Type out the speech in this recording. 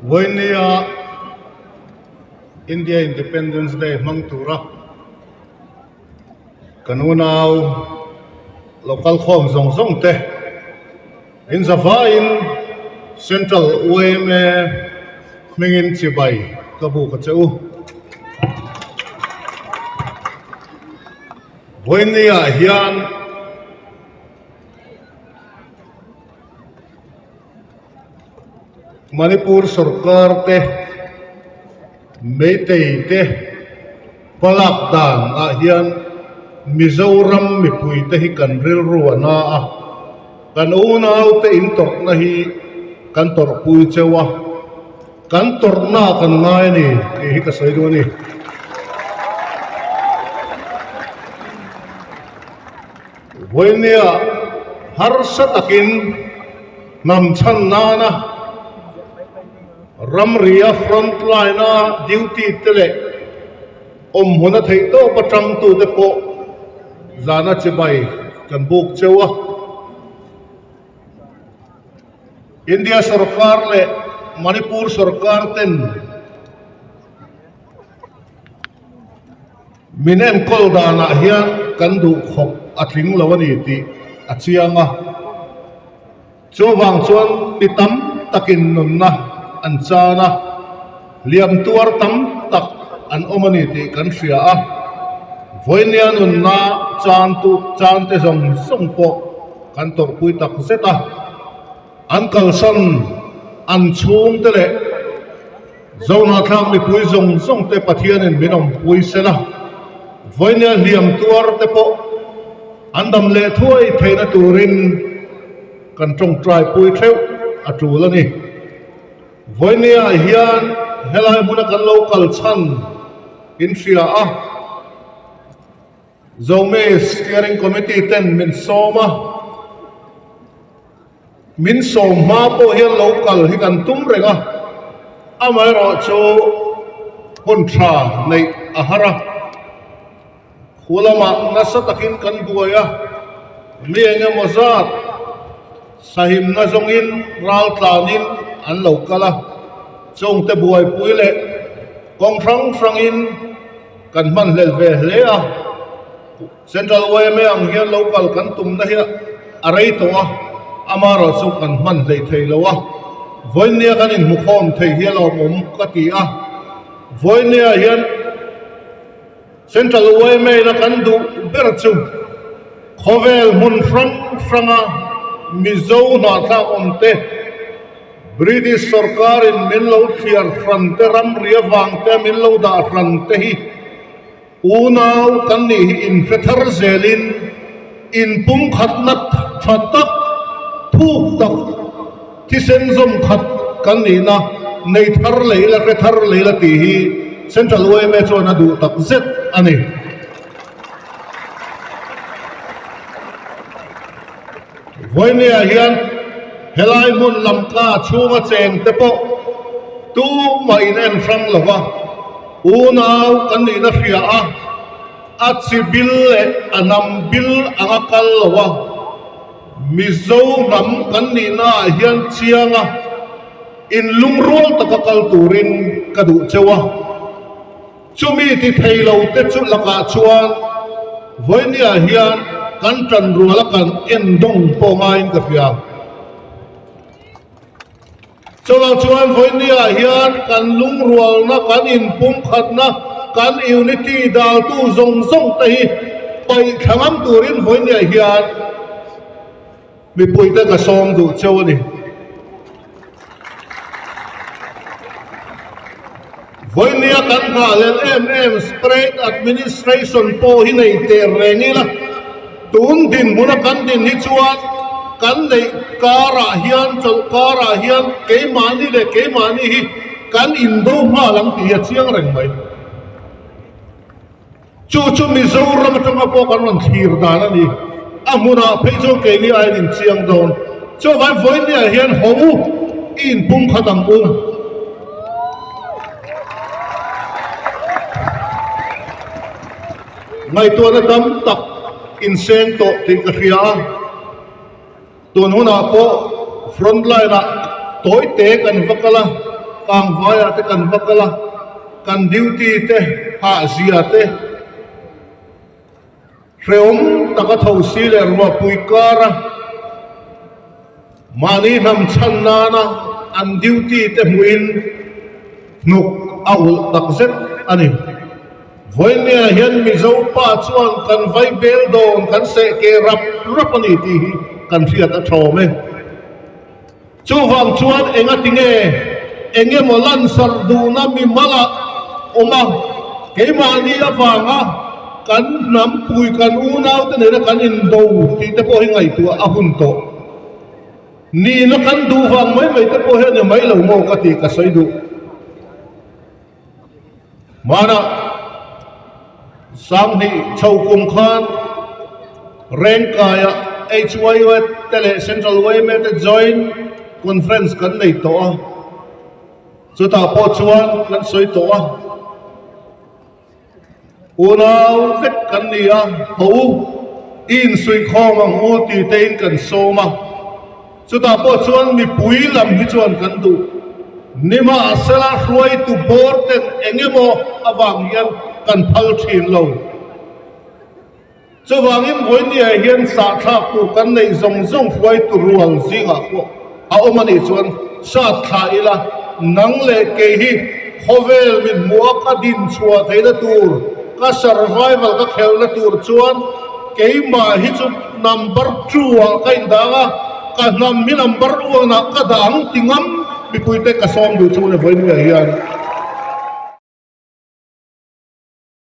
When India Independence Day Mangtura Kanunau local khom zong zong te in Zavain Central UME Mingin Chibai Kabu Kachau when Hian Manipur Sarkar te Meitei te Palakdan hian Mizoram mipui te hi kan ril ruana kan unaw te intor na hi kan tor pui chewa kan tor na kan ngai ni hi ka sai do ni voinia har satakin nam chan na na ramria front line na duty tele huna thei to patang tu te po zana chibai kan buk chewa India sarkar le Manipur sarkar ten minen kol dana hian kan du khop athling lawani ti achianga chowang chuan pitam takin nunna anchana liam tuar tam tak an omani ti kan hria a voinia nunna chan te zong song po kan tor pui tak zeta an kalsan an chung te le zona thlang mi pui zong song te pathian in minom pui sela voinia liam tuar te po andam le thuai theina turin kan tong trai pui theu atulani voinia hian helai muna kan local chan in hria a Zome steering committee ten min soma po hian local hi kan tum renga amai ro chu kontra nei ahara khulama nasa takin kan buaya mi enge mozat sahim na zongin ral tlanin an lokala chong te buai puile kong frangin kan man lel ve hle a Central UME ang hian local kan tum na hian aray to amaro chu kan man lei thei lowa voinia kan in mukhom thei hi lo mom ka ti a voinia hian Central UME na kan du ber chu khovel mun franga mizo na tha omte British sarkar in min lo thiar frante ram ria wang te min lo da frante hi unaw kan ni in fetar zelin in pum khatnat thatak thuk tak tisen zom khat kan ni na nei thar leila ti hi Central UME chona du tak zet ani voinia hian helai mun lamka chunga cheng te po tu mai nen frang lova unaw kan ni na hria a achibil le anam bil angakal lowa mizo nam kan ni na hian chianga in lungrol takakal turin kadu chewa chumi ti theilo te chu laka chuan voinia hian kan tran ruala kan endong po ngain ka hria chawang chuan voinia hian kan lungrual na kan in pum khat na kan unity dal tu zong te hi pai thangam turin voinia hian mi pui te ka som du chawani voinia kan ka len spread administration po hi nei te rengila tun din muna kan din hi chuan kan nei kara hian ke mani hi kan indo ma lang ti chiang reng mai chu mizoram tanga po kan ron thir dana ni amuna pheicho ke ni ai din chiang don cho vai voinia hian homu in pum khatam ngai to na dam tak in sen to ti ka hria tun huna po front line toy te kan vakala kang vaya te kan vakala kan duty te ha zia te reom taka thosi le ruwa puikara mani nam channana an duty te muin nuk awul takzet ani voinia hian mizo pa chuan kan vai bel don kan se ke rap ani ti kan riat a thome chu wang chuan enga tinge enge molan sarduna mi mala oma keimani awanga kan nam pui kan unau te ne kan in do ti te po hingai tu a hun to ni na kan du wang mai te po he ne mai lo mo ka ti ka soi du mana sang ni chau kum khan reng kaya HYW tele central way me te join conference kan nei to a chu ta po chuan kan soi to a unau vet kan ni a ho in sui khom ang u ti te in kan soma chu ta po chuan mi pui lam hi chuan kan du nima asala hruai tu bor ten engemo awang yan kan phal thin lo chu wangin voinia hian sa thak tu kan nei zong zong hruai tu rual zinga ko a omani chuan sa tha ila nang le ke hi khovel min muaka din chua theina tur ka survival ka khelna tur chuan keima hi chu number 2 ka indanga ka nam mi number 1 na ka dang tingam mi puite ka som du chu ne voinia hian